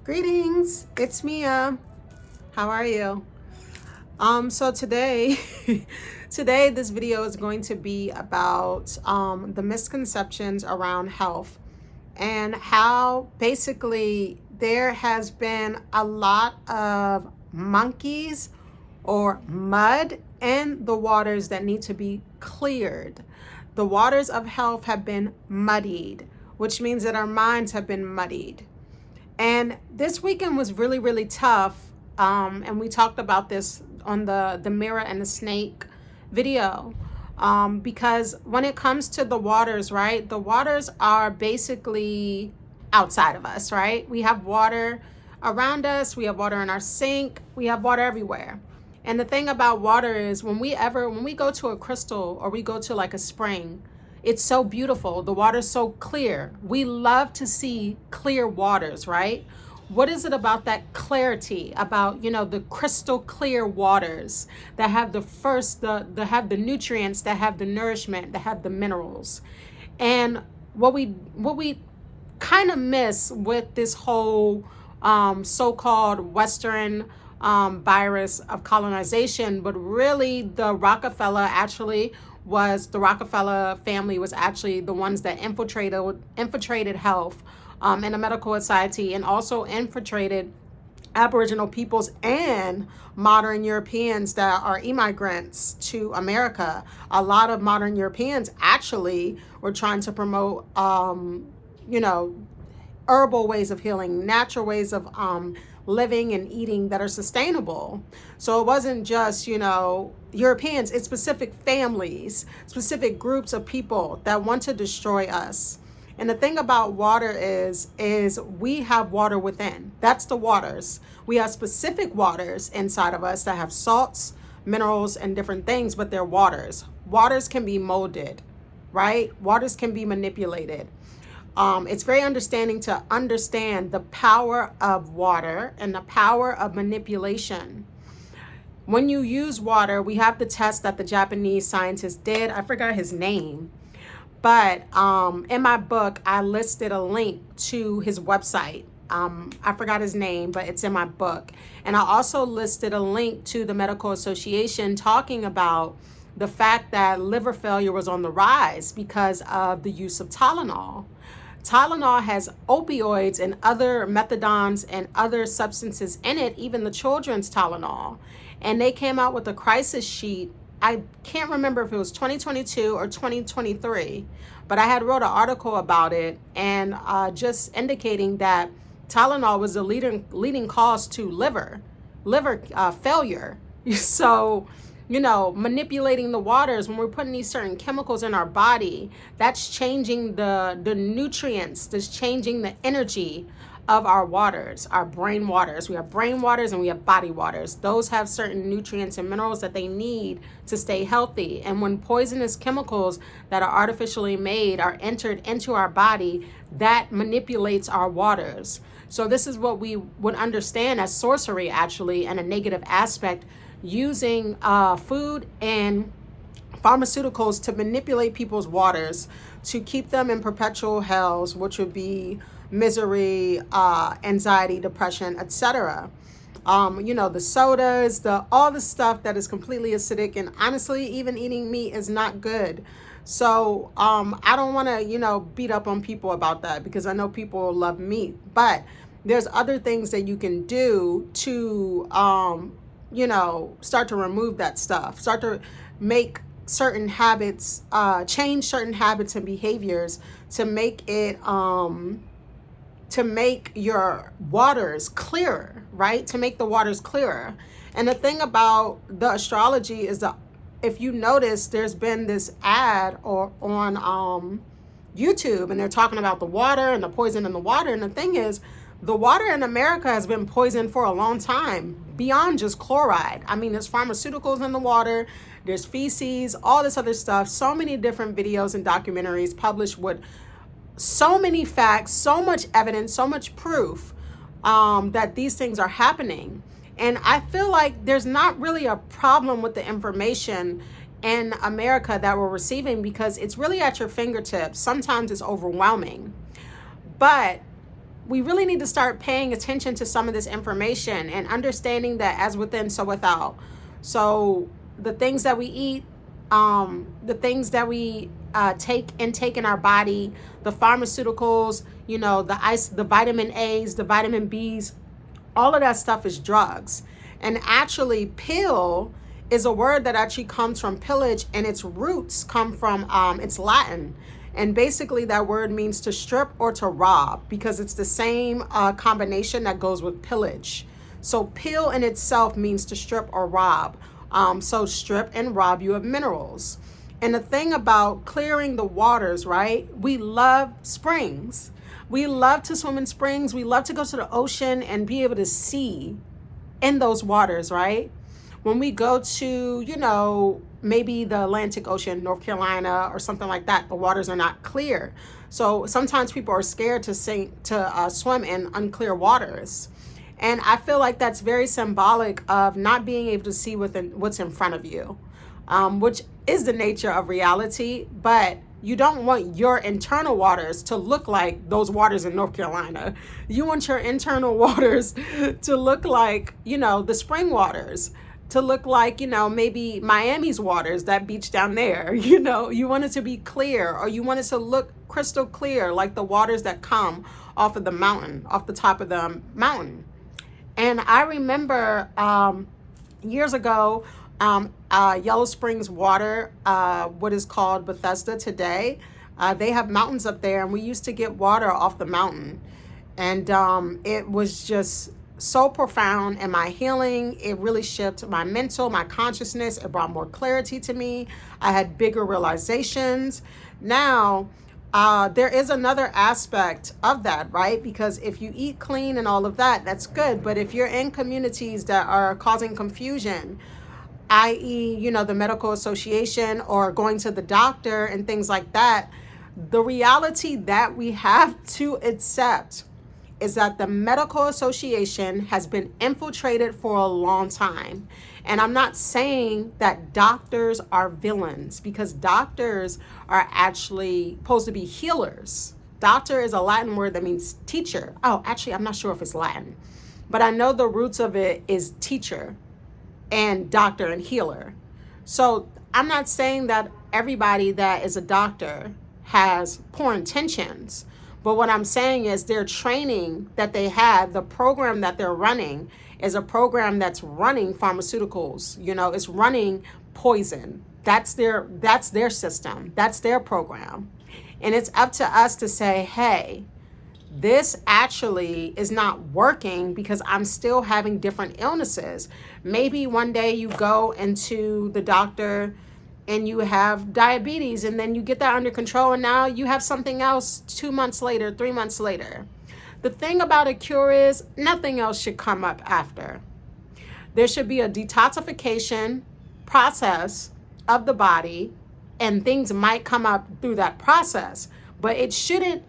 Greetings, it's Mia. How are you? So today, today this video is going to be about the misconceptions around health and how basically there has been a lot of monkeys or mud in the waters that need to be cleared. The waters of health have been muddied, which means that our minds have been muddied. And this weekend was really, really tough. And we talked about this on the mirror and the snake video. Because when it comes to the waters, right? The waters are basically outside of us, right? We have water around us. We have water in our sink. We have water everywhere. And the thing about water is when we go to a crystal or we go to like a spring, it's so beautiful. The water's so clear. We love to see clear waters, right? What is it about that clarity, about, the crystal clear waters that have that have the nutrients, that have the nourishment, that have the minerals? And what we kind of miss with this whole so-called Western virus of colonization, but really the Rockefeller family was actually the ones that infiltrated health in the medical society, and also infiltrated Aboriginal peoples and modern Europeans that are immigrants to America. A lot of modern Europeans actually were trying to promote, herbal ways of healing, natural ways of living and eating that are sustainable. So it wasn't just, Europeans, it's specific families, specific groups of people that want to destroy us. And the thing about water is we have water within. That's the waters. We have specific waters inside of us that have salts, minerals, and different things, but they're waters. Waters can be molded, right? Waters can be manipulated. It's very understanding to understand the power of water and the power of manipulation. When you use water, we have the test that the Japanese scientist did. I forgot his name. But in my book, I listed a link to his website. I forgot his name, but it's in my book. And I also listed a link to the Medical Association talking about the fact that liver failure was on the rise because of the use of Tylenol. Tylenol has opioids and other methadones and other substances in it, even the children's Tylenol. And they came out with a crisis sheet. I can't remember if it was 2022 or 2023, but I had wrote an article about it and just indicating that Tylenol was the leading cause to liver failure. So, manipulating the waters, when we're putting these certain chemicals in our body, that's changing the nutrients, that's changing the energy of our waters, our brain waters. We have brain waters and we have body waters. Those have certain nutrients and minerals that they need to stay healthy. And when poisonous chemicals that are artificially made are entered into our body, that manipulates our waters. So this is what we would understand as sorcery, actually, and a negative aspect, using food and pharmaceuticals to manipulate people's waters to keep them in perpetual hells, which would be misery, anxiety, depression, etc. The sodas, all the stuff that is completely acidic, and honestly, even eating meat is not good. So I don't want to, beat up on people about that, because I know people love meat, but there's other things that you can do to, start to remove that stuff, start to make certain habits, change certain habits and behaviors to make it, to make your waters clearer, right? To make the waters clearer. And the thing about the astrology is that if you notice, there's been this ad on YouTube, and they're talking about the water and the poison in the water. And the thing is, the water in America has been poisoned for a long time, beyond just chloride. I mean, there's pharmaceuticals in the water, there's feces, all this other stuff. So many different videos and documentaries published with so many facts, so much evidence, so much proof that these things are happening. And I feel like there's not really a problem with the information in America that we're receiving, because it's really at your fingertips. Sometimes it's overwhelming. But we really need to start paying attention to some of this information and understanding that as within, so without. So the things that we eat, the things that we take in our body, the pharmaceuticals, the vitamin A's, the vitamin B's, all of that stuff is drugs. And actually, pill is a word that actually comes from pillage, and its roots come from, it's Latin. And basically that word means to strip or to rob, because it's the same combination that goes with pillage. So pill in itself means to strip or rob. So strip and rob you of minerals. And the thing about clearing the waters, right? We love springs. We love to swim in springs. We love to go to the ocean and be able to see in those waters, right? When we go to, maybe the Atlantic Ocean, North Carolina, or something like that, the waters are not clear. So sometimes people are scared to swim in unclear waters. And I feel like that's very symbolic of not being able to see what's in front of you, which is the nature of reality. But you don't want your internal waters to look like those waters in North Carolina. You want your internal waters to look like, the spring waters, to look like, maybe Miami's waters, that beach down there. You want it to be clear, or you want it to look crystal clear, like the waters that come off of the mountain, off the top of the mountain. And I remember years ago, Yellow Springs water, what is called Bethesda today, they have mountains up there, and we used to get water off the mountain. And it was just so profound in my healing. It really shifted my mental, my consciousness. It brought more clarity to me. I had bigger realizations. Now, there is another aspect of that, right? Because if you eat clean and all of that, that's good. But if you're in communities that are causing confusion, i.e., the medical association or going to the doctor and things like that, the reality that we have to accept is that the medical association has been infiltrated for a long time. And I'm not saying that doctors are villains, because doctors are actually supposed to be healers. Doctor is a Latin word that means teacher. Oh, actually, I'm not sure if it's Latin, but I know the roots of it is teacher and doctor and healer. So I'm not saying that everybody that is a doctor has poor intentions. But what I'm saying is their training that they have, the program that they're running is a program that's running pharmaceuticals, it's running poison. That's their system. That's their program. And it's up to us to say, hey, this actually is not working because I'm still having different illnesses. Maybe one day you go into the doctor and you have diabetes, and then you get that under control, and now you have something else 2 months later, 3 months later. The thing about a cure is nothing else should come up after. There should be a detoxification process of the body, and things might come up through that process, but it shouldn't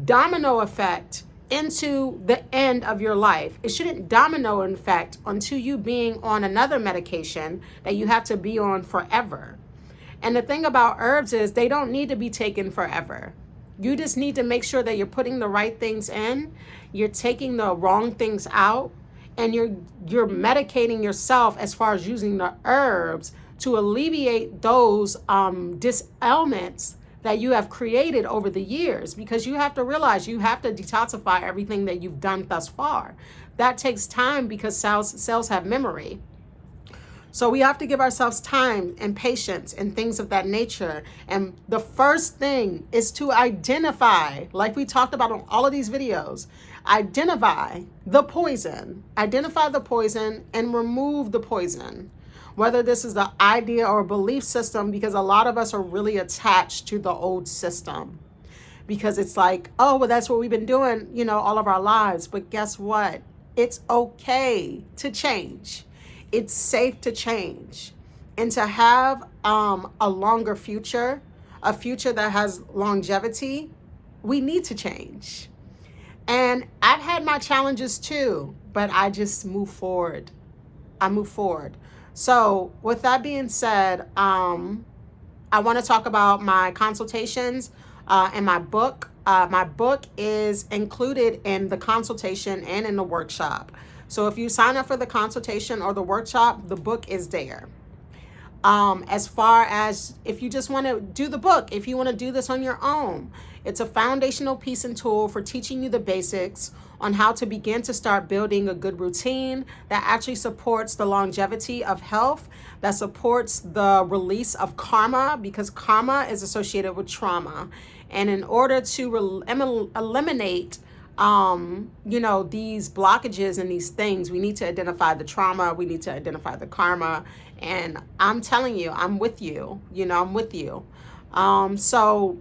domino effect into the end of your life. It shouldn't domino effect onto you being on another medication that you have to be on forever. And the thing about herbs is they don't need to be taken forever. You just need to make sure that you're putting the right things in, you're taking the wrong things out, and you're medicating yourself as far as using the herbs to alleviate those disailments that you have created over the years. Because you have to realize you have to detoxify everything that you've done thus far. That takes time because cells have memory. So we have to give ourselves time and patience and things of that nature. And the first thing is to identify, like we talked about on all of these videos, identify the poison and remove the poison. Whether this is the idea or belief system, because a lot of us are really attached to the old system. Because it's like, oh, well, that's what we've been doing, all of our lives. But guess what? It's okay to change. It's safe to change. And to have a longer future, a future that has longevity, we need to change. And I've had my challenges too, but I just move forward. I move forward. So with that being said, I want to talk about my consultations and my book. my book is included in the consultation and in the workshop. So if you sign up for the consultation or the workshop, the book is there. As far as if you just want to do the book, if you want to do this on your own, it's a foundational piece and tool for teaching you the basics on how to begin to start building a good routine that actually supports the longevity of health, that supports the release of karma, because karma is associated with trauma. And in order to eliminate these blockages and these things, we need to identify the trauma, we need to identify the karma. And I'm telling you, I'm with you, I'm with you. So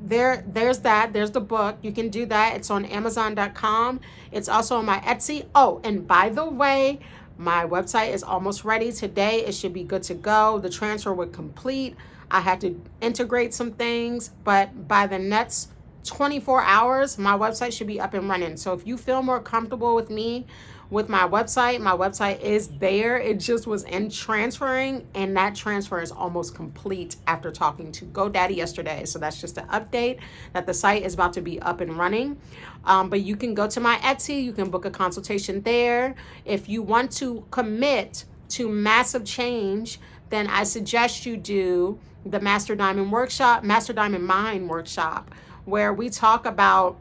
there's that. There's the book. You can do that. It's on Amazon.com. It's also on my Etsy. Oh, and by the way, my website is almost ready today. It should be good to go. The transfer would complete. I had to integrate some things, but by the next 24 hours, my website should be up and running. So if you feel more comfortable with me, with my website is there. It just was in transferring, and that transfer is almost complete after talking to GoDaddy yesterday. So that's just an update that the site is about to be up and running. But you can go to my Etsy. You can book a consultation there. If you want to commit to massive change, then I suggest you do the Master Diamond Mind Workshop, where we talk about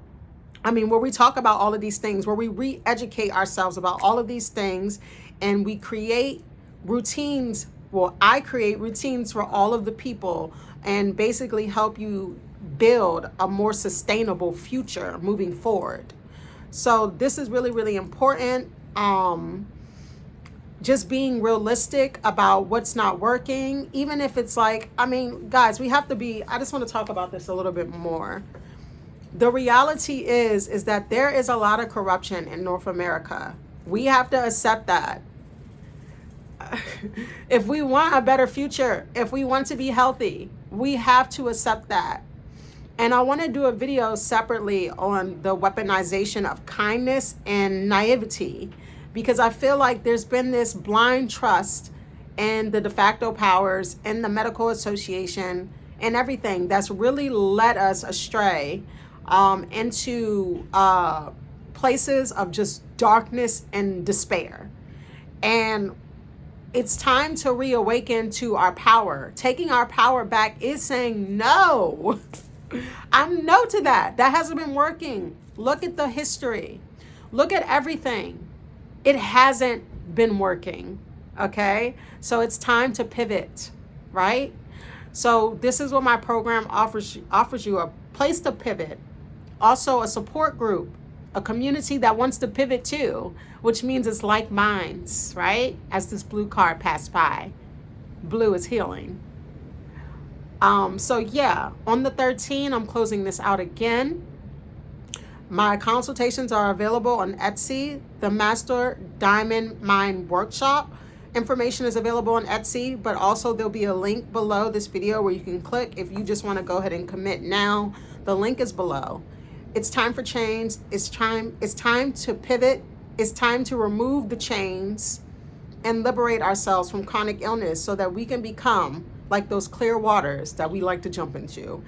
all of these things, where we re-educate ourselves about all of these things, and we create routines. Well, I create routines for all of the people and basically help you build a more sustainable future moving forward. So this is really, really important. Just being realistic about what's not working, even if it's like, guys, I just want to talk about this a little bit more. The reality is that there is a lot of corruption in North America. We have to accept that. If we want a better future, if we want to be healthy, we have to accept that. And I want to do a video separately on the weaponization of kindness and naivety, because I feel like there's been this blind trust in the de facto powers and the medical association and everything that's really led us astray into places of just darkness and despair. And it's time to reawaken to our power. Taking our power back is saying no. I'm no to that. That hasn't been working. Look at the history. Look at everything. It hasn't been working. Okay? So it's time to pivot, right? So this is what my program offers you, a place to pivot. Also a support group, a community that wants to pivot too, which means it's like minds, right? As this blue card passed by, blue is healing. So yeah, on the 13th, I'm closing this out again. My consultations are available on Etsy, the Master Diamond Mind Workshop. Information is available on Etsy, but also there'll be a link below this video where you can click if you just want to go ahead and commit now. The link is below. It's time for change. It's time to pivot. It's time to remove the chains and liberate ourselves from chronic illness so that we can become like those clear waters that we like to jump into.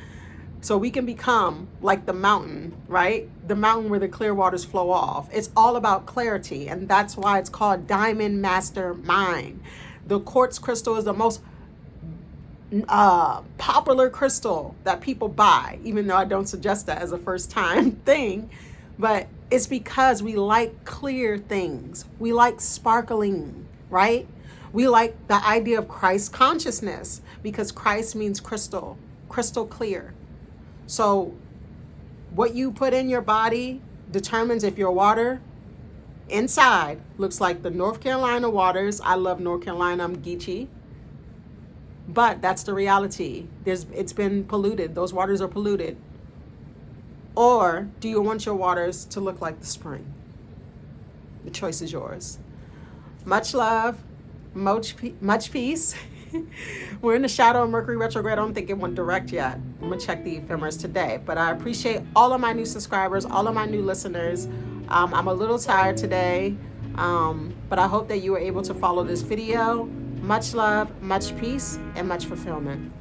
So we can become like the mountain, right? The mountain where the clear waters flow off. It's all about clarity, and that's why it's called Diamond Master Mind. The quartz crystal is the most popular crystal that people buy, even though I don't suggest that as a first time thing, but it's because we like clear things. We like sparkling, right? We like the idea of Christ consciousness, because Christ means crystal clear. So what you put in your body determines if your water inside looks like the North Carolina waters. I love North Carolina, I'm Geechee. But that's the reality. It's been polluted. Those waters are polluted. Or do you want your waters to look like the spring? The choice is yours. Much love, much peace. We're in the shadow of Mercury retrograde. I don't think it went direct yet. I'm going to check the ephemeris today. But I appreciate all of my new subscribers, all of my new listeners. I'm a little tired today, but I hope that you were able to follow this video. Much love, much peace, and much fulfillment.